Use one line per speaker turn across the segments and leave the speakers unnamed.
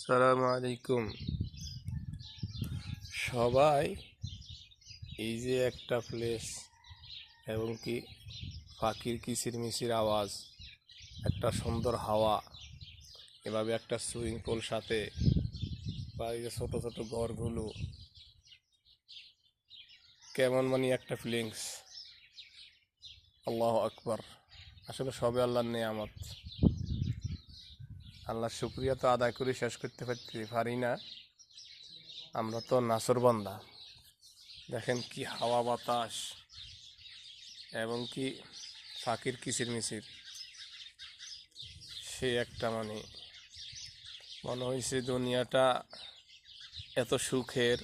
আসসালামু আলাইকুম। সবাই এই যে একটা প্লেস এবং কি পাখির কিচিরমিচির আওয়াজ, একটা সুন্দর হাওয়া, এভাবে একটা সুইমিং পুল সাথে বা এই যে ছোটো ছোটো ঘরগুলো, কেমন মানে একটা ফিলিংস। আল্লাহু আকবার। আসলে সবে আল্লাহর নেয়ামত। আল্লাহর শুকরিয়া তো আদায় করে শেষ করতে পারি না। আমরা তো নাছর বান্দা। দেখেন কি হাওয়া বাতাস এবং কি পাখির কিচিরমিচির, সে একটা মনে হয়েছে দুনিয়াটা এত সুখের,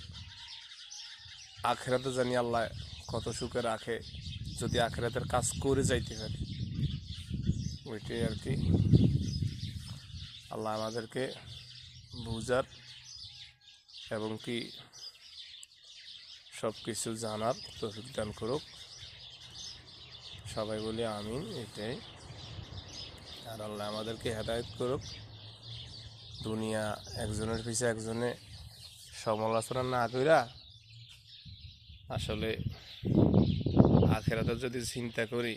আখেরাতে জানি আল্লাহ কত সুখে রাখে যদি আখেরাতের কাজ করে যাইতে পারি। ওইটাই আর কি। আল্লাহ আমাদেরকে বুঝার এবং কি সব কিছু জানার তৌফিক দান করুক। সবাই বলি আমিন। এটাই। আর আল্লাহ আমাদেরকে হেদায়েত করুক। দুনিয়া একজনের পিছে একজনে সমালোচনা না কইরা আসলে আখেরাতে যদি চিন্তা করি,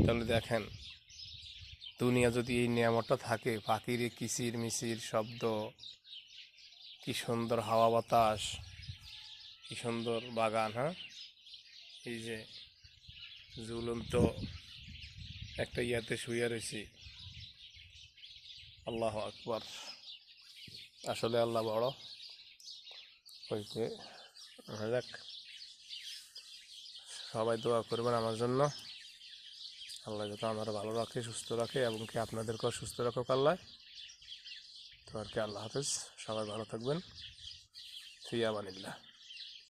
তাহলে দেখেন দুনিয়া যদি এই নিয়ামতটা থাকে, পাখির কিচির মিচির শব্দ, কি সুন্দর হাওয়া বাতাস, কি সুন্দর বাগান, হ্যাঁ, এই যে ঝুলন্ত একটা ইয়াতে শুয়ে রয়েছি। আল্লাহু আকবার। আসলে আল্লাহ বড়। হইতে যাক, সবাই দোয়া করবেন আমার জন্য। আল্লাহ যাতে আমার ভালো রাখে, সুস্থ রাখে এবং কি আপনাদেরকেও সুস্থ রাখুক আল্লাহ। তো আর কি, আল্লাহ হাফেজ। সবাই ভালো থাকবেন। ফি আমানিল্লাহ।